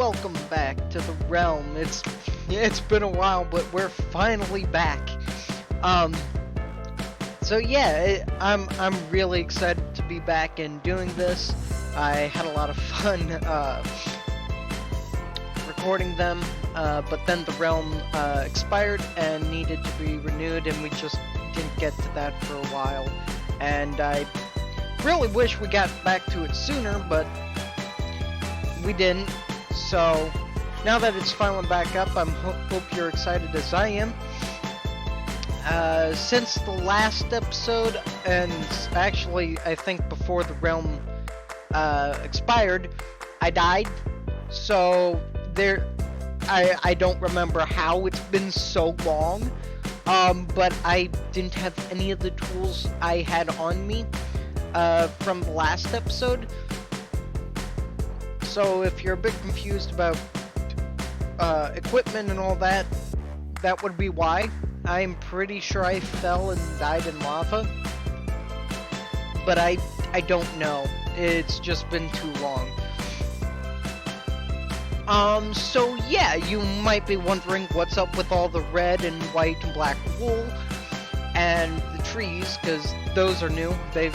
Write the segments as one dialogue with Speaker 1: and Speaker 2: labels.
Speaker 1: welcome back to the realm. It's been a while, but we're finally back. Um, so yeah, I'm really excited to be back and doing this. I had a lot of fun recording them, but then the realm expired and needed to be renewed, and we just didn't get to that for a while. And I really wish we got back to it sooner, but we didn't. So now that it's finally back up, I hope you're excited as I am. Since the last episode, and actually I think before the realm expired, I died. So I don't remember how it's been so long. But I didn't have any of the tools I had on me from the last episode. So if you're a bit confused about equipment and all that, that would be why. I'm pretty sure I fell and died in lava, but I don't know. It's just been too long. So yeah, you might be wondering what's up with all the red and white and black wool and the trees, because those are new. They're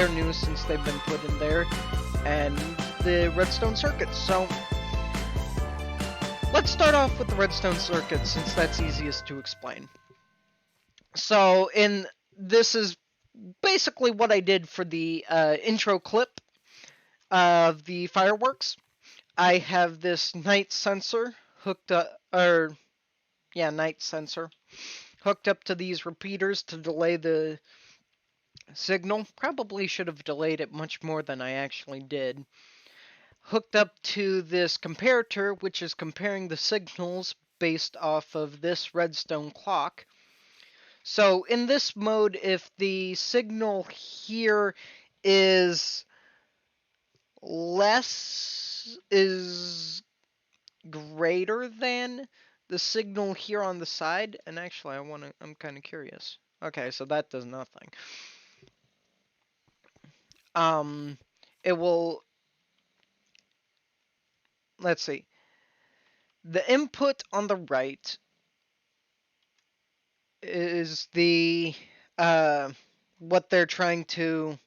Speaker 1: new since they've been put in there, and the redstone circuits. So let's start off with the redstone circuit, since that's easiest to explain. So this is basically what I did for the intro clip of the fireworks. I have this night sensor hooked up, night sensor hooked up to these repeaters to delay the signal. Probably should have delayed it much more than I actually did. Hooked up to this comparator, which is comparing the signals based off of this redstone clock. So in this mode, if the signal here is greater than the signal here on the side, and actually I'm kind of curious. Okay, so that does nothing. It will, let's see. The input on the right is the what they're trying to,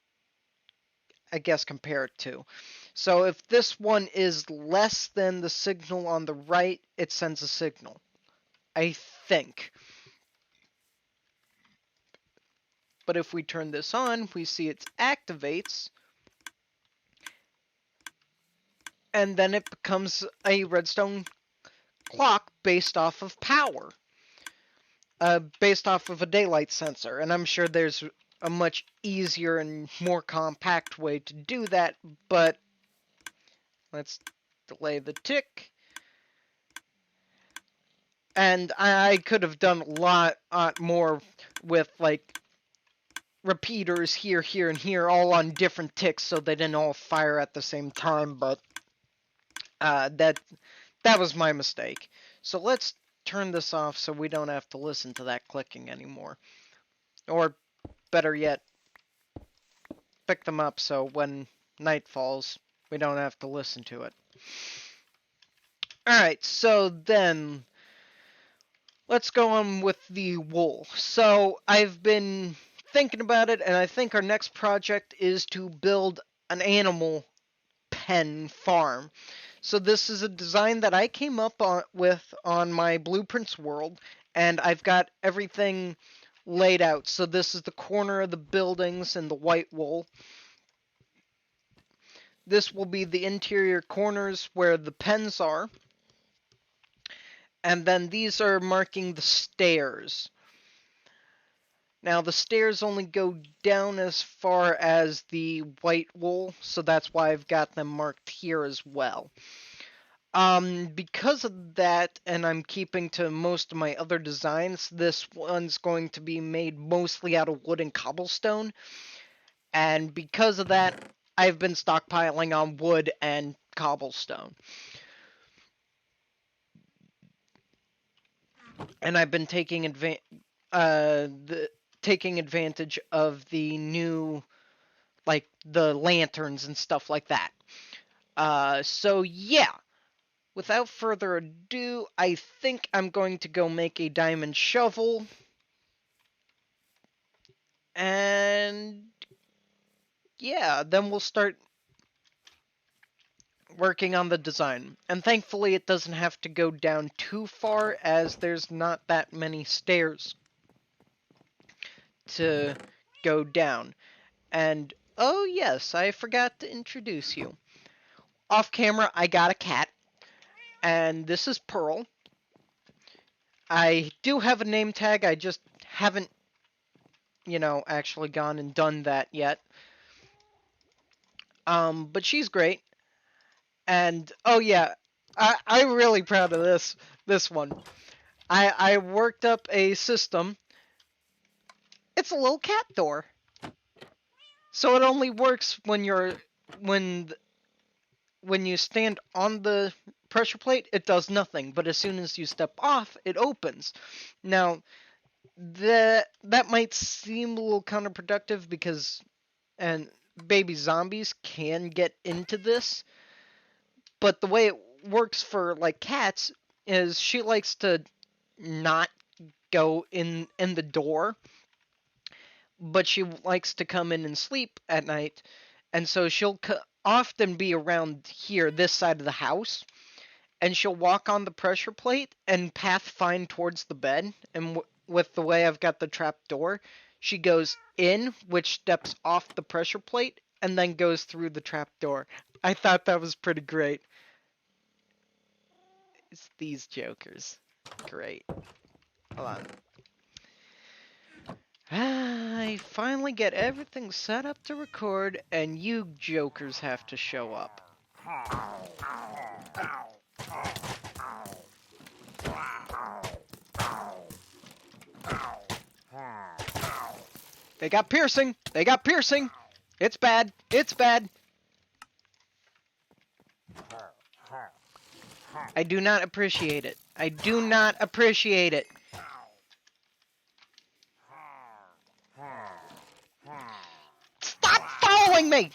Speaker 1: I guess, compare it to. So if this one is less than the signal on the right, it sends a signal, I think. But if we turn this on, we see it activates, and then it becomes a redstone clock based off of power. Based off of a daylight sensor, and I'm sure there's a much easier and more compact way to do that, but let's delay the tick. And I could have done a lot more with, like, repeaters here, here, and here, all on different ticks, so they didn't all fire at the same time, but that was my mistake. So let's turn this off so we don't have to listen to that clicking anymore. Or better yet, pick them up so when night falls, we don't have to listen to it. Alright, so then let's go on with the wool. So I've been thinking about it, and I think our next project is to build an animal pen farm. So this is a design that I came up with on my Blueprints world, and I've got everything laid out. So this is the corner of the buildings and the white wool. This will be the interior corners where the pens are. And then these are marking the stairs. Now the stairs only go down as far as the white wool, so that's why I've got them marked here as well. Because of that, and I'm keeping to most of my other designs, this one's going to be made mostly out of wood and cobblestone. And because of that, I've been stockpiling on wood and cobblestone. And I've been taking advantage of the new, like, the lanterns and stuff like that. So yeah, without further ado, I think I'm going to go make a diamond shovel. And yeah, then we'll start working on the design. And thankfully it doesn't have to go down too far, as there's not that many stairs to go down. And oh yes, I forgot to introduce you. Off camera, I got a cat, and this is Pearl. I do have a name tag, I just haven't, actually gone and done that yet. But she's great. And oh yeah, I'm really proud of this one. I worked up a system. It's a little cat door. So it only works when when you stand on the pressure plate, it does nothing, but as soon as you step off, it opens. Now, that might seem a little counterproductive because and baby zombies can get into this, but the way it works for like cats is she likes to not go in the door, but she likes to come in and sleep at night, and so she'll often be around here, this side of the house, and she'll walk on the pressure plate and path find towards the bed. And with the way I've got the trap door, she goes in, which steps off the pressure plate, and then goes through the trap door. I thought that was pretty great. It's these jokers. Great. Hold on. I finally get everything set up to record, and you jokers have to show up. They got piercing! They got piercing! It's bad! It's bad! I do not appreciate it. I do not appreciate it. Stop following me!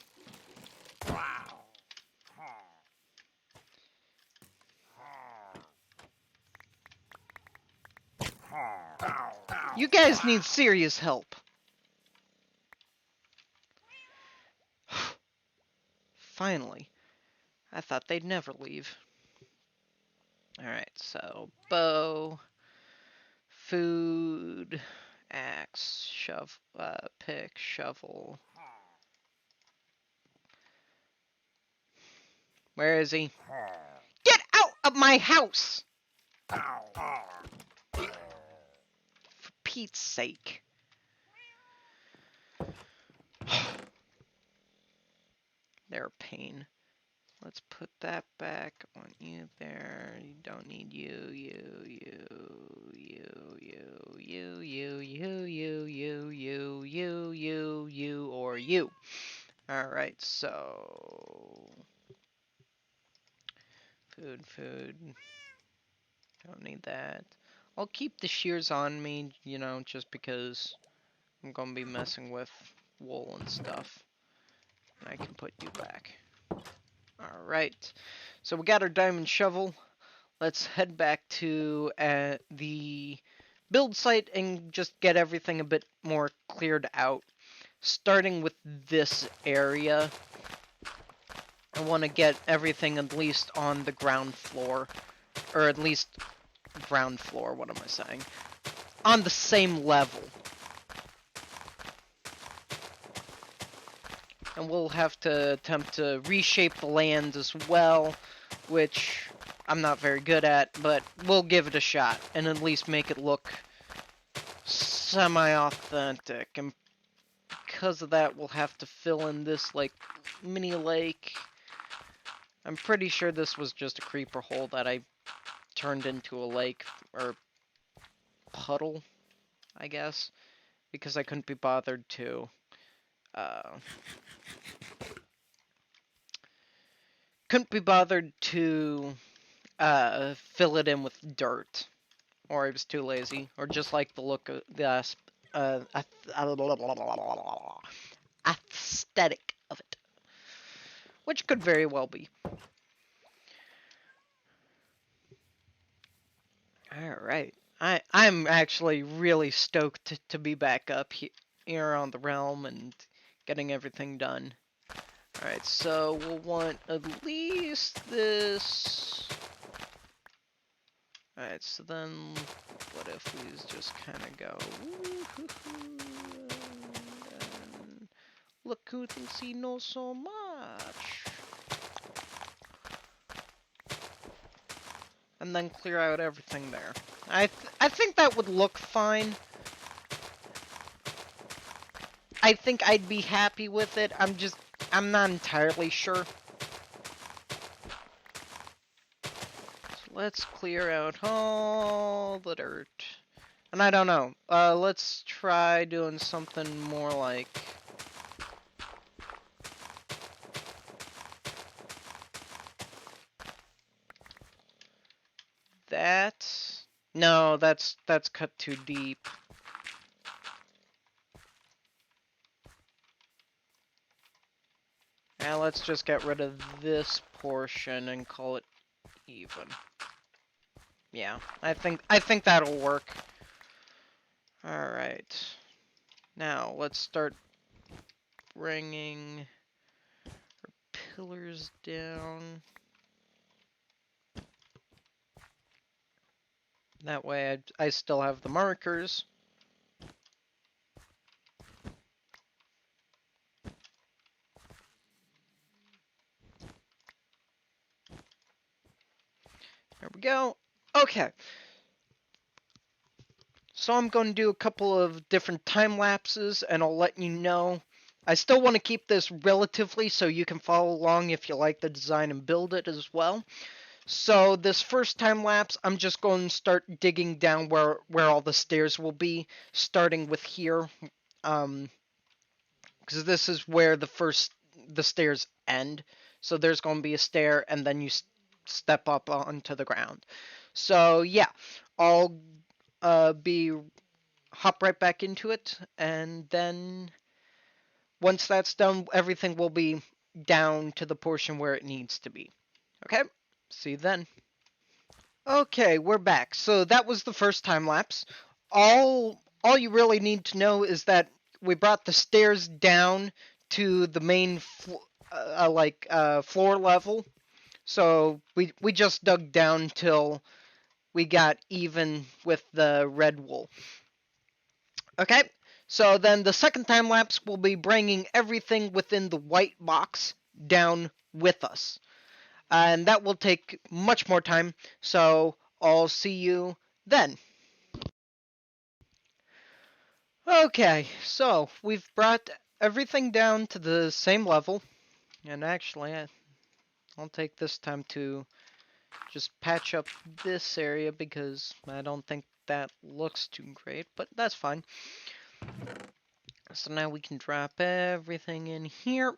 Speaker 1: You guys need serious help. Finally. I thought they'd never leave. Alright, so bow, food, axe, pick, shovel. Where is he? Get out of my house! For Pete's sake. They're a pain. Let's put that back. I want you there. You don't need you, or you. Alright, so food. Don't need that. I'll keep the shears on me, just because I'm gonna be messing with wool and stuff. And I can put you back. Alright, so we got our diamond shovel. Let's head back to the build site and just get everything a bit more cleared out. Starting with this area, I want to get everything at least on the ground floor. Or at least ground floor, what am I saying? On the same level. And we'll have to attempt to reshape the land as well, which I'm not very good at, but we'll give it a shot and at least make it look semi-authentic. And because of that, we'll have to fill in this like mini lake. I'm pretty sure this was just a creeper hole that I turned into a lake or puddle, I guess, because I couldn't be bothered to fill it in with dirt, or I was too lazy, or just like the look of the aesthetic of it, which could very well be. Alright. I'm actually really stoked to be back up here on the realm and getting everything done. Alright, so we'll want at least this. Alright, so then what if we just kind of go. And look who thinks he knows so much. And then clear out everything there. I think that would look fine. I think I'd be happy with it. I'm not entirely sure. So let's clear out all the dirt. And I don't know. Let's try doing something more like that. No, that's cut too deep. Now let's just get rid of this portion and call it even. Yeah, I think that'll work. All right. Now let's start bringing our pillars down. That way I still have the markers. There we go. Okay. So I'm going to do a couple of different time lapses and I'll let you know. I still want to keep this relatively so you can follow along if you like the design and build it as well. So this first time lapse, I'm just going to start digging down where all the stairs will be, starting with here. Because this is where the stairs end. So there's going to be a stair and then you step up onto the ground. So yeah, I'll hop right back into it, and then once that's done, everything will be down to the portion where it needs to be. Okay, see you then. Okay, we're back. So that was the first time lapse. All you really need to know is that we brought the stairs down to the main floor level. So we just dug down till we got even with the red wool. Okay, so then the second time lapse will be bringing everything within the white box down with us. And that will take much more time, so I'll see you then. Okay, so we've brought everything down to the same level. And actually, I'll take this time to just patch up this area because I don't think that looks too great, but that's fine. So now we can drop everything in here.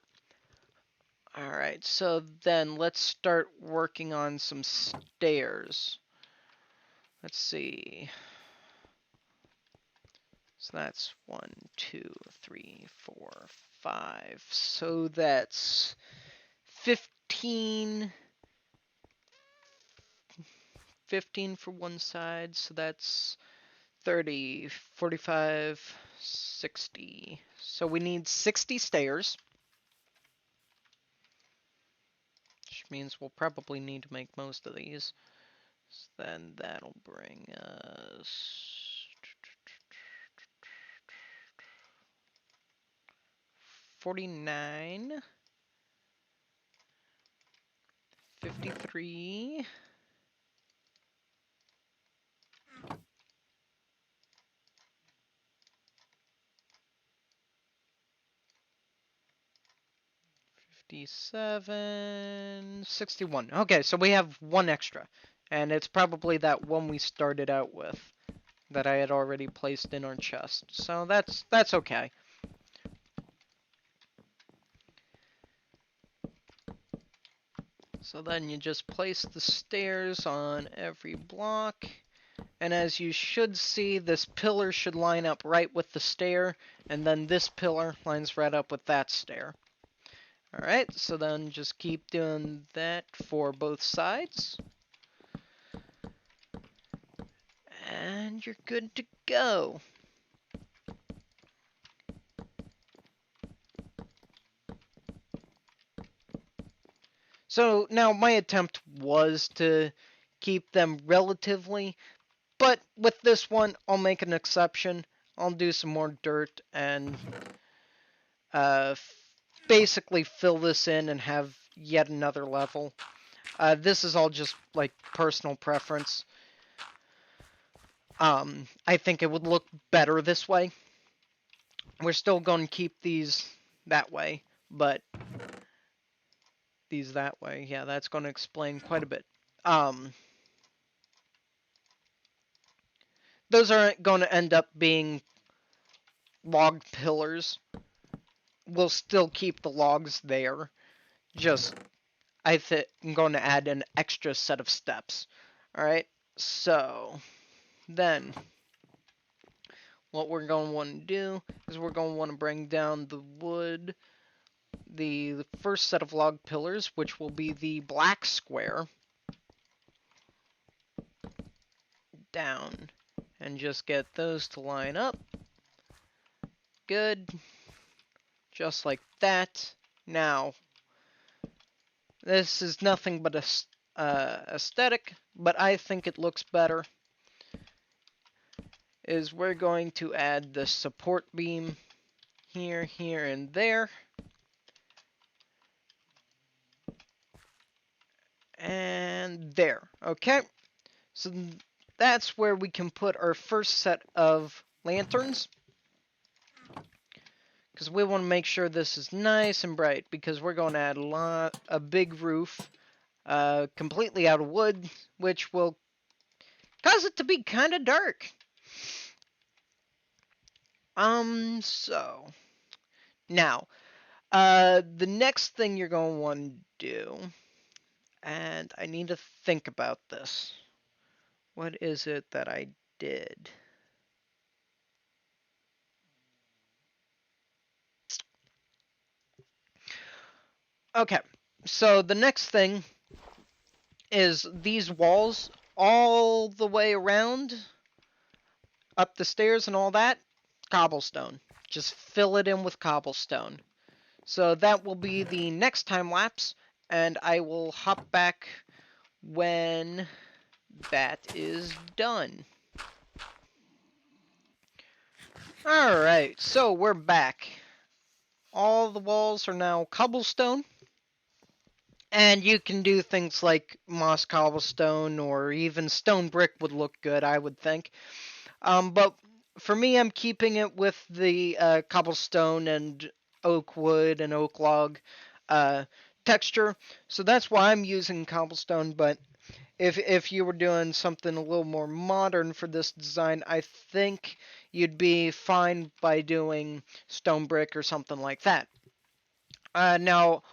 Speaker 1: Alright, so then let's start working on some stairs. Let's see. So that's 1, 2, 3, 4, 5. So that's 15. 15 for one side, so that's 30, 45, 60. So we need 60 stairs. Which means we'll probably need to make most of these. So then that'll bring us 49, 53, 57, 61. Okay, so we have one extra. And it's probably that one we started out with that I had already placed in our chest. So that's okay. So then you just place the stairs on every block. And as you should see, this pillar should line up right with the stair. And then this pillar lines right up with that stair. Alright, so then just keep doing that for both sides. And you're good to go. So now my attempt was to keep them relatively, but with this one, I'll make an exception. I'll do some more dirt and uh, basically fill this in and have yet another level. This is all just like personal preference. I think it would look better this way. We're still going to keep these that way, but these that way. Yeah, that's going to explain quite a bit. Those aren't going to end up being log pillars. We'll still keep the logs there. Just, I'm going to add an extra set of steps. Alright, so then what we're going to want to do is we're going to want to bring down the wood, the first set of log pillars, which will be the black square, down, and just get those to line up. Good. Just like that. Now, this is nothing but a aesthetic, but I think it looks better. Is we're going to add the support beam here, here, and there. And there. Okay. So that's where we can put our first set of lanterns. Because we want to make sure this is nice and bright, because we're going to add a big roof, completely out of wood, which will cause it to be kind of dark. So now, the next thing you're going to want to do, and I need to think about this. What is it that I did? Okay, so the next thing is these walls all the way around, up the stairs and all that, cobblestone. Just fill it in with cobblestone. So that will be the next time lapse, and I will hop back when that is done. Alright, so we're back. All the walls are now cobblestone. And you can do things like moss cobblestone or even stone brick would look good, I would think. But for me, I'm keeping it with the cobblestone and oak wood and oak log texture. So that's why I'm using cobblestone. But if you were doing something a little more modern for this design, I think you'd be fine by doing stone brick or something like that. Now,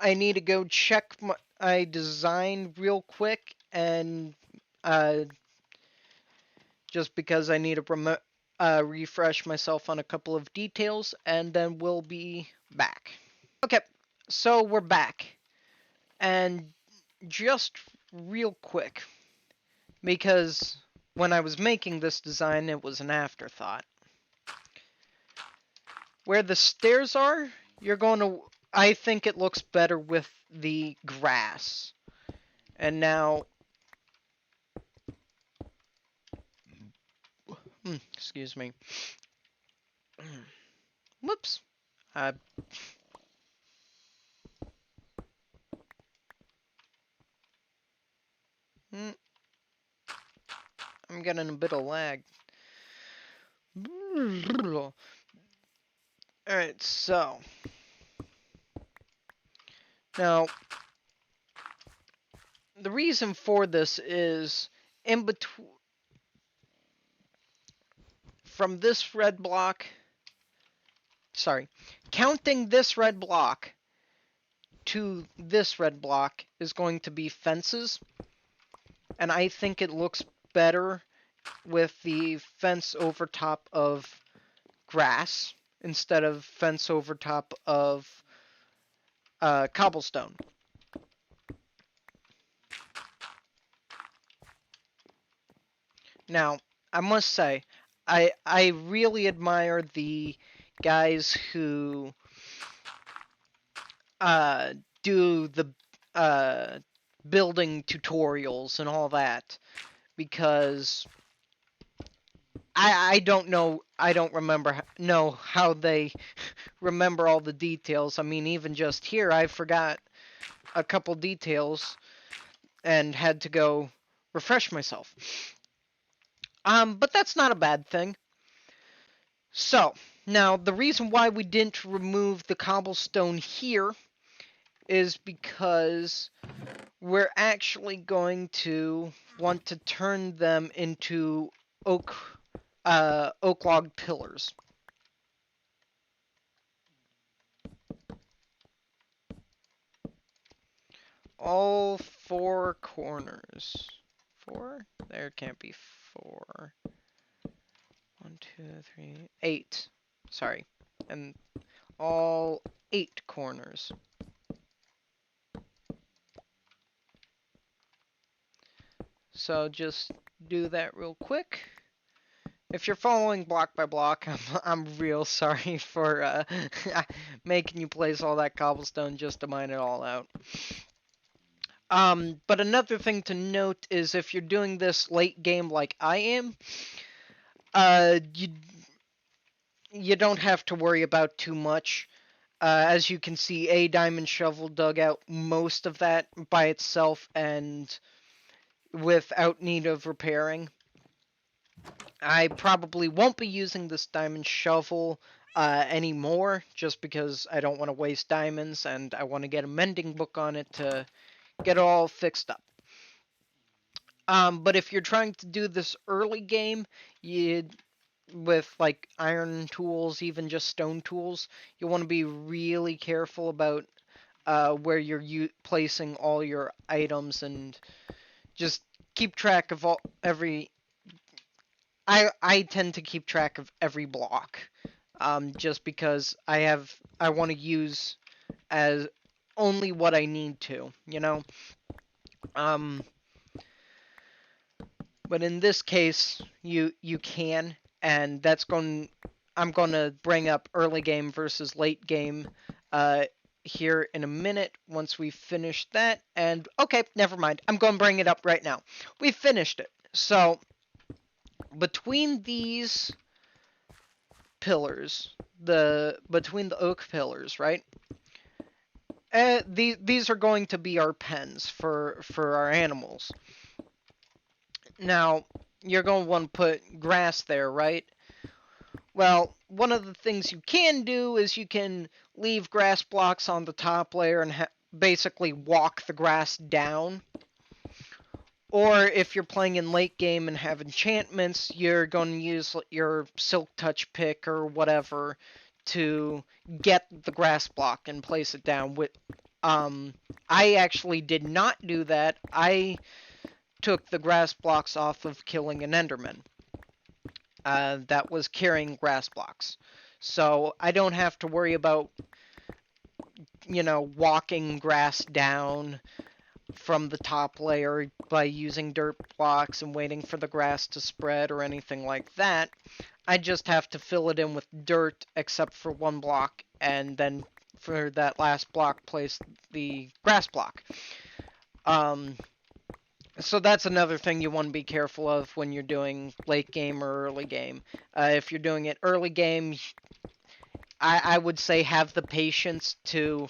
Speaker 1: I need to go check my design real quick, and just because I need to refresh myself on a couple of details, and then we'll be back. Okay, so we're back, and just real quick, because when I was making this design, it was an afterthought. Where the stairs are, you're going to... I think it looks better with the grass. And now... excuse me. Whoops. I'm getting a bit of lag. Alright, so... Now, the reason for this is in between... From this red block... Sorry. Counting this red block to this red block is going to be fences. And I think it looks better with the fence over top of grass instead of fence over top of cobblestone. Now, I must say, I really admire the guys who uh, do the uh, building tutorials and all that, because I don't know, I don't know how they remember all the details. I mean, even just here, I forgot a couple details and had to go refresh myself. But that's not a bad thing. So, now the reason why we didn't remove the cobblestone here is because we're actually going to want to turn them into oak log pillars. All four corners. Four? There can't be four. 1, 2, 3, 8. Sorry. And all 8 corners. So just do that real quick. If you're following block by block, I'm real sorry for making you place all that cobblestone just to mine it all out. But another thing to note is if you're doing this late game like I am, you don't have to worry about too much. As you can see, a diamond shovel dug out most of that by itself and without need of repairing. I probably won't be using this diamond shovel anymore, just because I don't want to waste diamonds and I want to get a mending book on it to get it all fixed up. But if you're trying to do this early game, with like iron tools, even just stone tools, you want to be really careful about where you're placing all your items, and just keep track of every. I tend to keep track of every block, just because I want to use as only what I need to, you know. Um, but in this case, you can, and I'm going to bring up early game versus late game here in a minute once we finish that. And okay, never mind. I'm going to bring it up right now. We finished it. So between these pillars, between the oak pillars, right? These are going to be our pens for our animals. Now, you're going to want to put grass there, right? Well, one of the things you can do is you can leave grass blocks on the top layer and basically walk the grass down. Or if you're playing in late game and have enchantments, you're going to use your silk touch pick or whatever to get the grass block and place it down. I actually did not do that. I took the grass blocks off of killing an enderman. That was carrying grass blocks. So I don't have to worry about, walking grass down from the top layer by using dirt blocks and waiting for the grass to spread or anything like that. I just have to fill it in with dirt except for one block, and then for that last block place the grass block. So that's another thing you want to be careful of when you're doing late game or early game. If you're doing it early game, I would say have the patience to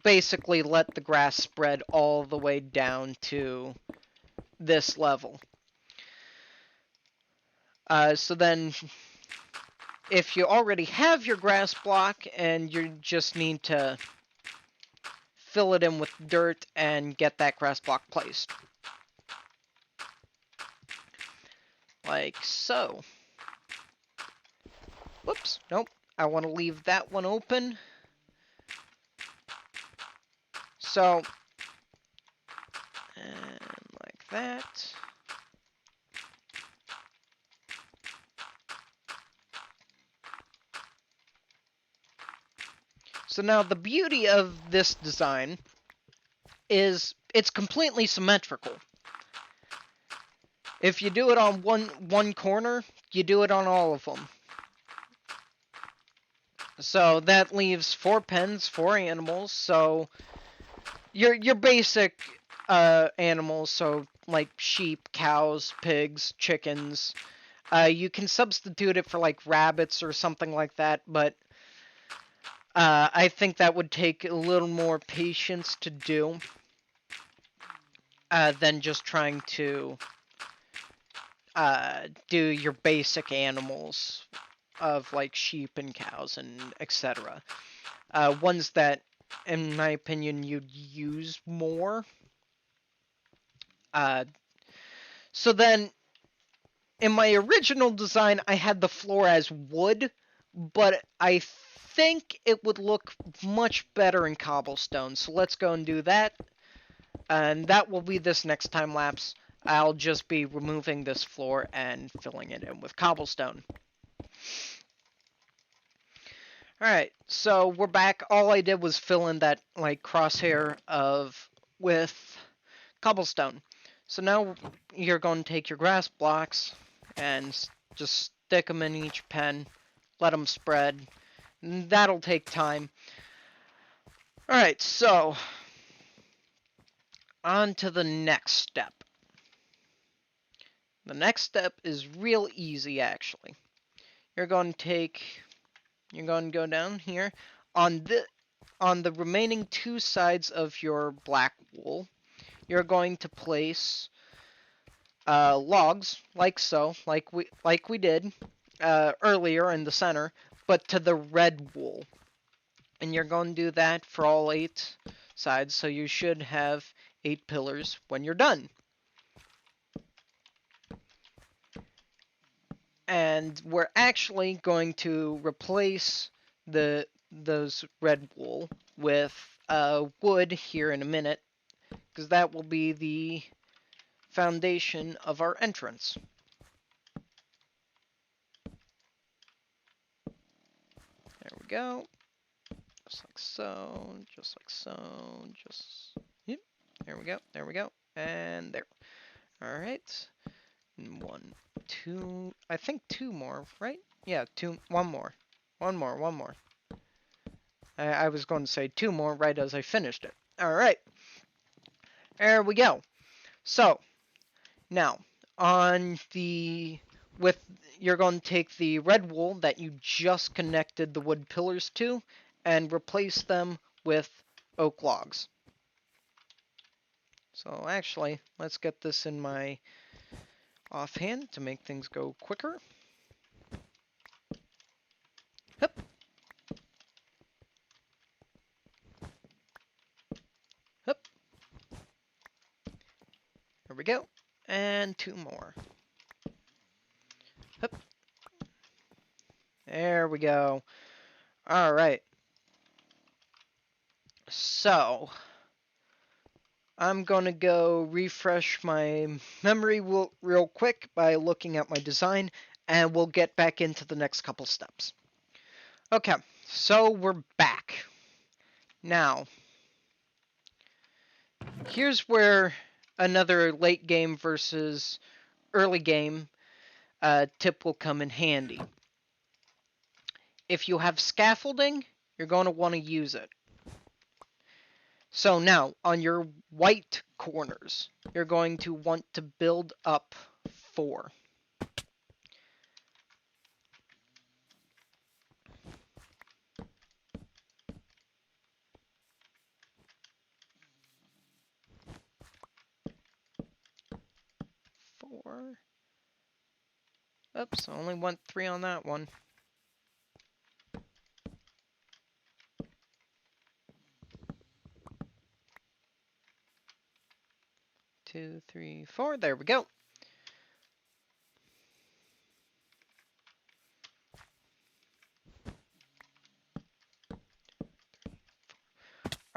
Speaker 1: basically let the grass spread all the way down to this level. So then, if you already have your grass block and you just need to fill it in with dirt and get that grass block placed. Like so. Whoops, nope. I want to leave that one open. So, and like that. So now the beauty of this design is it's completely symmetrical. If you do it on one corner, you do it on all of them. So that leaves 4 pens, 4 animals. So your basic animals, so like sheep, cows, pigs, chickens. You can substitute it for like rabbits or something like that, but I think that would take a little more patience to do than just trying to do your basic animals of like sheep and cows and etc. Ones that, in my opinion, you'd use more. So then, in my original design, I had the floor as wood, but I think it would look much better in cobblestone. So let's go and do that. And that will be this next time lapse. I'll just be removing this floor and filling it in with cobblestone. Alright, so we're back. All I did was fill in that like crosshair with cobblestone. So now you're going to take your grass blocks and just stick them in each pen, let them spread. That'll take time. Alright, so on to the next step. The next step is real easy actually. You're going to go down here on the remaining 2 sides of your black wool. You're going to place logs like so, like we did earlier in the center, but to the red wool. And you're going to do that for all 8 sides, so you should have 8 pillars when you're done. And we're actually going to replace those red wool with wood here in a minute, because that will be the foundation of our entrance. There we go. Just like so, just like so, yep. There we go, there we go, and there. Alright. 1, 2, I think 2 more, right? Yeah, 2, 1 more. 1 more, 1 more. I was going to say 2 more right as I finished it. Alright. There we go. So, now, you're going to take the red wool that you just connected the wood pillars to and replace them with oak logs. So actually, let's get this in my offhand to make things go quicker. Hup. Hup. There we go. And 2 more. Hup. There we go. Alright. So, I'm going to go refresh my memory real quick by looking at my design, and we'll get back into the next couple steps. Okay, so we're back. Now, here's where another late game versus early game tip will come in handy. If you have scaffolding, you're going to want to use it. So now, on your white corners, you're going to want to build up 4. Oops, I only went 3 on that one. 2, 3, 4. There we go.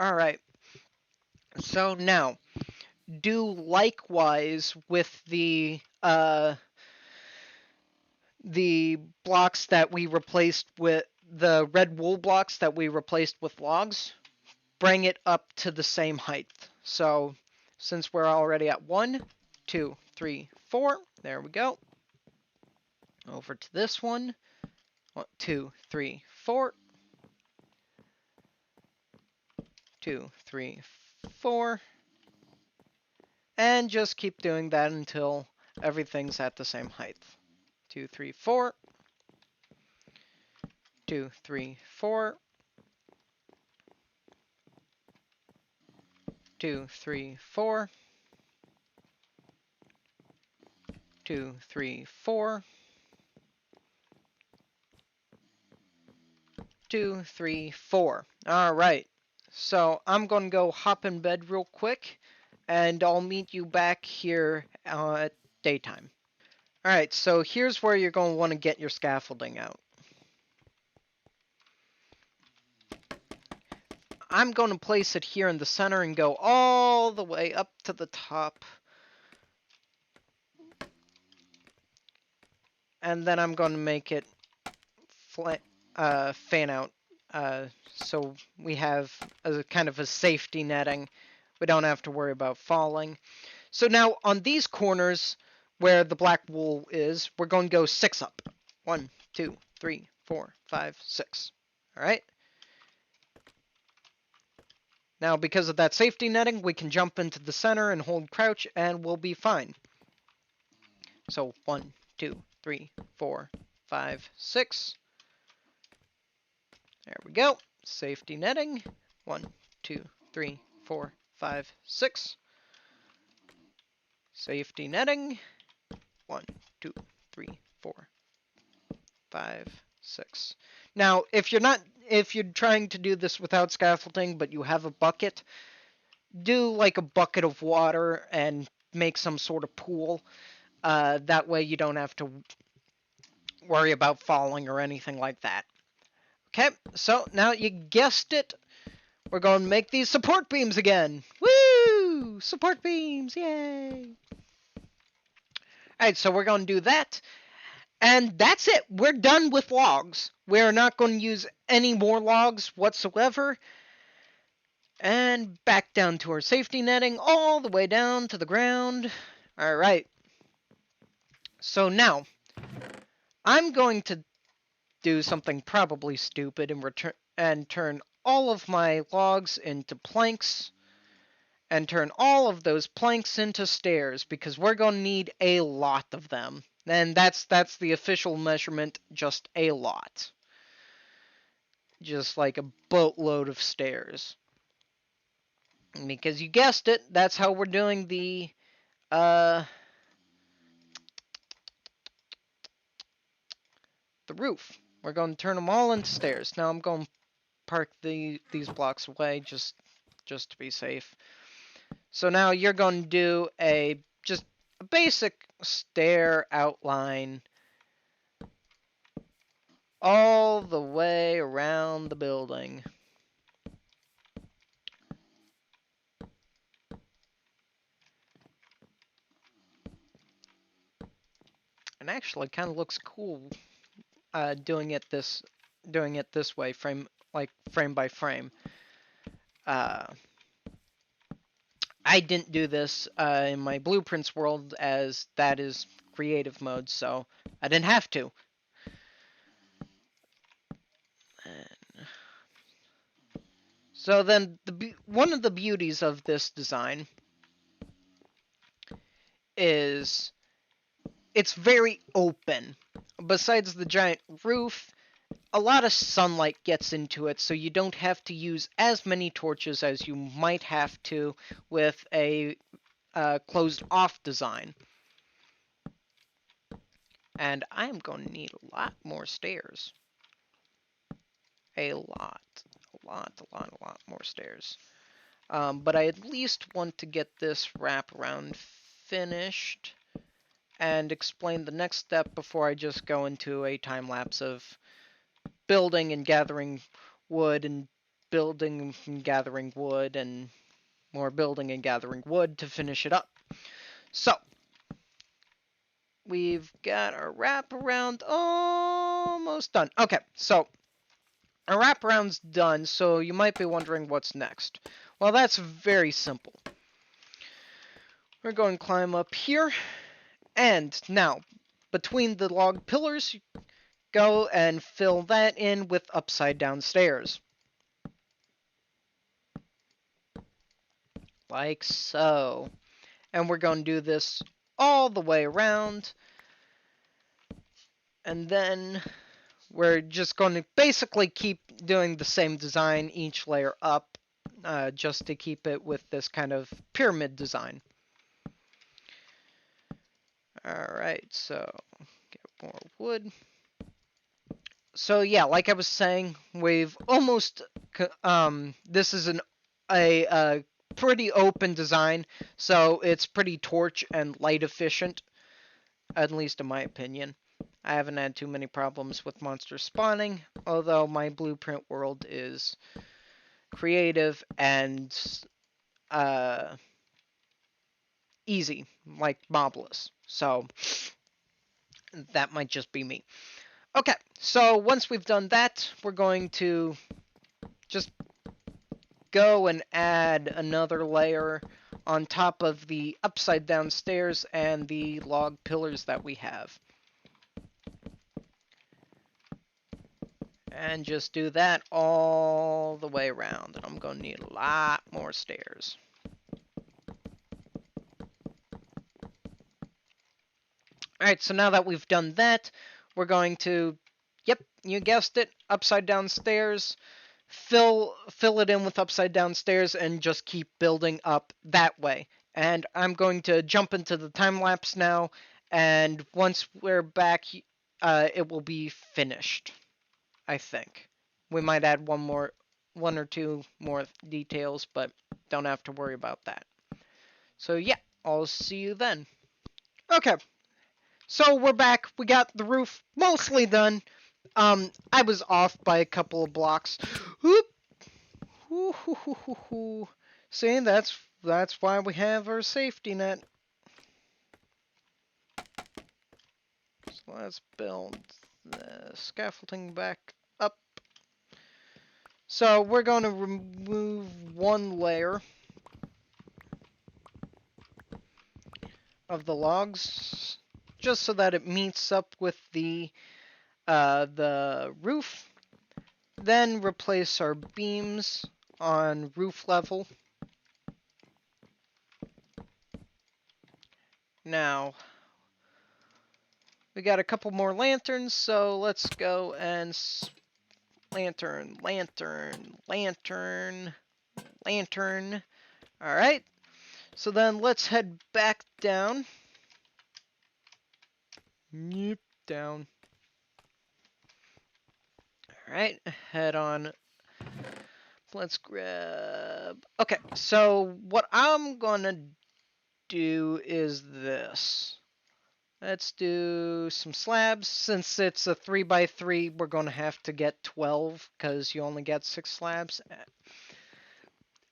Speaker 1: Alright. So now, do likewise with the blocks that we replaced with the red wool blocks that we replaced with logs. Bring it up to the same height. So since we're already at 1, 2, 3, 4. There we go. Over to this one. 1, 2, 3, 4. 2, 3, 4. And just keep doing that until everything's at the same height. 2, 3, 4. 2, 3, 4. 2, 3, 4. 2, 3, 4. 2, 3, 4. All right. So I'm going to go hop in bed real quick, and I'll meet you back here at daytime. All right. So here's where you're going to want to get your scaffolding out. I'm going to place it here in the center and go all the way up to the top. And then I'm going to make it fan out, so we have a kind of a safety netting. We don't have to worry about falling. So now on these corners where the black wool is, we're going to go 6 up. 1, 2, 3, 4, 5, 6. All right. Now because of that safety netting, we can jump into the center and hold crouch, and we'll be fine. So 1, 2, 3, 4, 5, 6. There we go. Safety netting. 1, 2, 3, 4, 5, 6. Safety netting. 1, 2, 3, 4, 5, 6. Now, if you're trying to do this without scaffolding, but you have a bucket, do like a bucket of water and make some sort of pool. That way you don't have to worry about falling or anything like that. Okay, so now you guessed it. We're going to make these support beams again. Woo! Support beams, yay! Alright, so we're going to do that. And that's it. We're done with logs. We're not going to use any more logs whatsoever. And back down to our safety netting, all the way down to the ground. Alright. So now, I'm going to do something probably stupid and turn all of my logs into planks, and turn all of those planks into stairs, because we're going to need a lot of them. And that's the official measurement, just a lot. Just like a boatload of stairs. Because you guessed it, that's how we're doing the roof. We're going to turn them all into stairs. Now I'm going to park these blocks away just to be safe. So now you're going to do just a basic stair outline all the way around the building. And actually kind of looks cool doing it this way, frame by frame. I didn't do this in my blueprints world, as that is creative mode, so I didn't have to. So then one of the beauties of this design is it's very open. Besides the giant roof, a lot of sunlight gets into it, so you don't have to use as many torches as you might have to with a closed-off design. And I'm going to need a lot more stairs. A lot more stairs. But I at least want to get this wraparound finished and explain the next step before I just go into a time lapse of building and gathering wood, and building and gathering wood, and more building and gathering wood to finish it up. So, we've got our wraparound almost done. Okay, so our wraparound's done, so you might be wondering what's next. Well, that's very simple. We're going to climb up here, And now, between the log pillars, go and fill that in with upside down stairs. Like so. And we're going to do this all the way around. And then we're just going to basically keep doing the same design each layer up, just to keep it with this kind of pyramid design. Alright, so get more wood. So yeah, like I was saying, we've almost, this is a pretty open design, so it's pretty torch and light efficient, at least in my opinion. I haven't had too many problems with monsters spawning, although my blueprint world is creative and easy, like mobless. So that might just be me. Okay, so once we've done that, we're going to just go and add another layer on top of the upside down stairs and the log pillars that we have. And just do that all the way around. And I'm going to need a lot more stairs. Alright, so now that we've done that, we're going to, yep, you guessed it, upside down stairs. Fill it in with upside down stairs and just keep building up that way. And I'm going to jump into the time lapse now, and once we're back, it will be finished, I think. We might add one or two more details, but don't have to worry about that. So yeah, I'll see you then. Okay, so we're back. We got the roof mostly done. I was off by a couple of blocks. Whoop. See, that's why we have our safety net. So let's build the scaffolding back up. So we're going to remove one layer of the logs, just so that it meets up with the roof. Then replace our beams on roof level. Now, we got a couple more lanterns, so let's go and lantern. Alright, so then let's head back down. Yep, down. Alright, head on. Let's grab... Okay, so what I'm gonna do is this. Let's do some slabs. Since it's a 3x3, we're gonna have to get 12, because you only get 6 slabs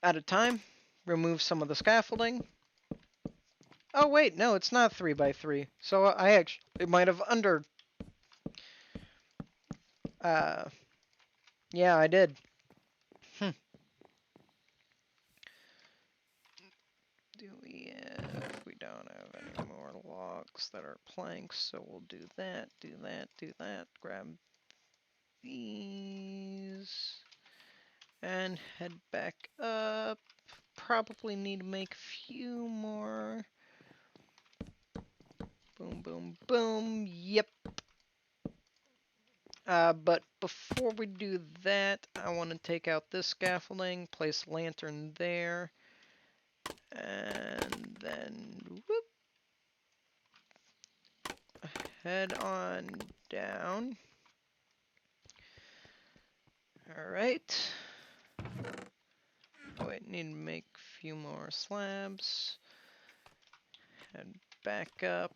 Speaker 1: at a time. Remove some of the scaffolding. Oh wait, no, it's not 3x3. So I actually, it might have under... yeah, I did. We don't have any more logs that are planks, so we'll do that. Grab these and head back up. Probably need to make a few more. Boom. Yep. But before we do that, I want to take out this scaffolding, place a lantern there, and then whoop, head on down. Alright. Oh wait, need to make a few more slabs. Head back up.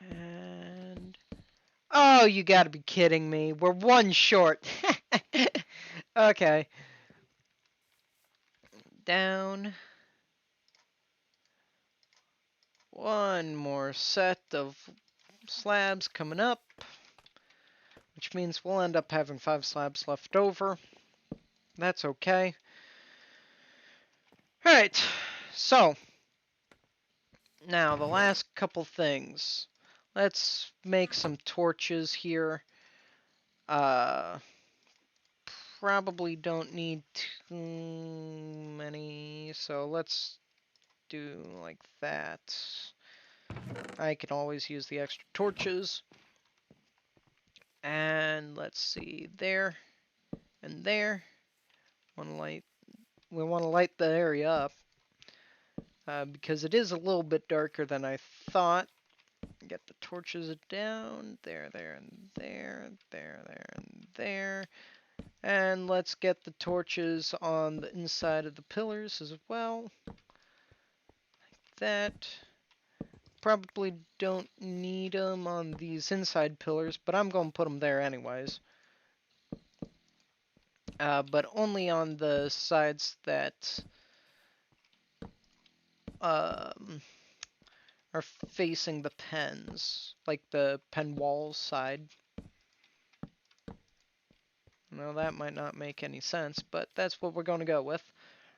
Speaker 1: And... oh, you gotta be kidding me. We're one short. Okay. Down. One more set of slabs coming up, which means we'll end up having 5 slabs left over. That's okay. Alright, so Now, the last couple things. Let's make some torches here. Uh, Probably don't need too many, so let's do like that. I can always use the extra torches. And let's see, there and there. We want to light the area up because it is a little bit darker than I thought. Get the torches down there, there, and there, there, there, and there. And let's get the torches on the inside of the pillars as well. Like that. Probably don't need them on these inside pillars, but I'm going to put them there anyways. But only on the sides that um, are facing the pens, like the pen wall side. Well, that might not make any sense, but that's what we're going to go with.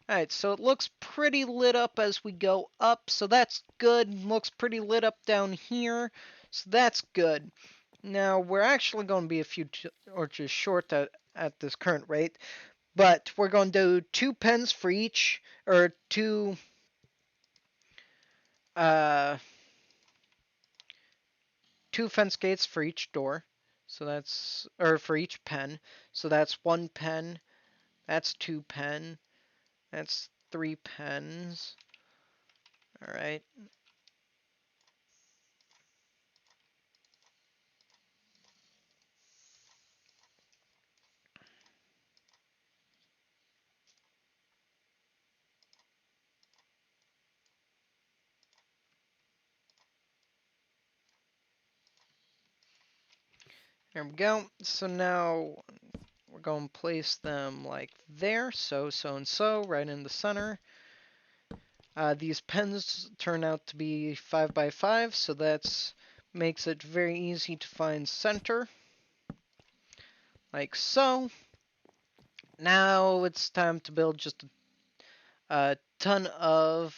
Speaker 1: Alright, so it looks pretty lit up as we go up, so that's good. Looks pretty lit up down here, so that's good. Now, we're actually going to be a few torches short at this current rate, but we're going to do 2 pens for each, or 2 fence gates for each door. So that's, or for each pen. So that's 1 pen, that's 2 pen, that's 3 pens. Alright. There we go. So now we're going to place them like there. So, and so, right in the center. These pens turn out to be 5 by 5, so that makes it very easy to find center. Like so. Now it's time to build just a ton of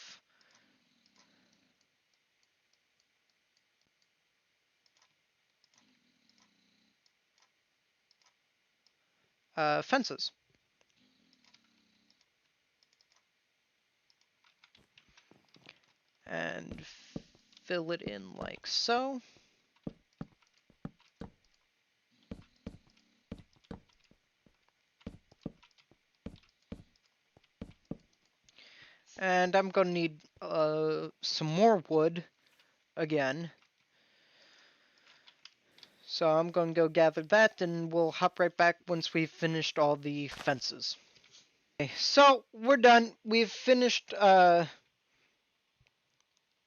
Speaker 1: fences. And fill it in like so. And I'm going to need some more wood again. So I'm going to go gather that, and we'll hop right back once we've finished all the fences. Okay, so we're done. We've finished.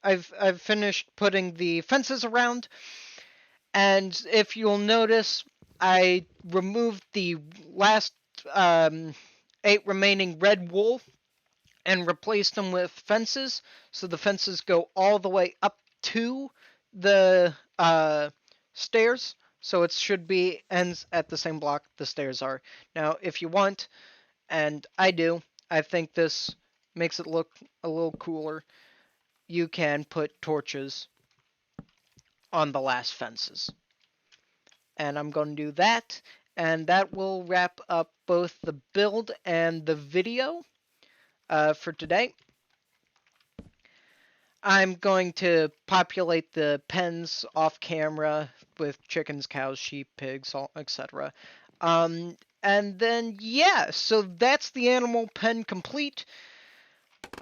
Speaker 1: I've finished putting the fences around, and if you'll notice, I removed the last 8 remaining red wool and replaced them with fences. So the fences go all the way up to the stairs. So it should be ends at the same block the stairs are. Now, if you want, and I do, I think this makes it look a little cooler, you can put torches on the last fences. And I'm going to do that, and that will wrap up both the build and the video for today. I'm going to populate the pens off camera with chickens, cows, sheep, pigs, etc. And then, yeah, so that's the animal pen complete.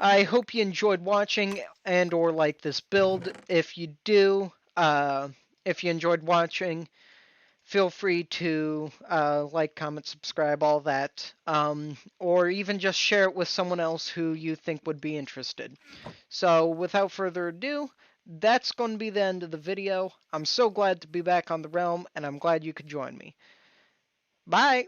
Speaker 1: I hope you enjoyed watching and or like this build. If you do, if you enjoyed watching, feel free to like, comment, subscribe, all that. Or even just share it with someone else who you think would be interested. So without further ado, that's going to be the end of the video. I'm so glad to be back on the realm, and I'm glad you could join me. Bye!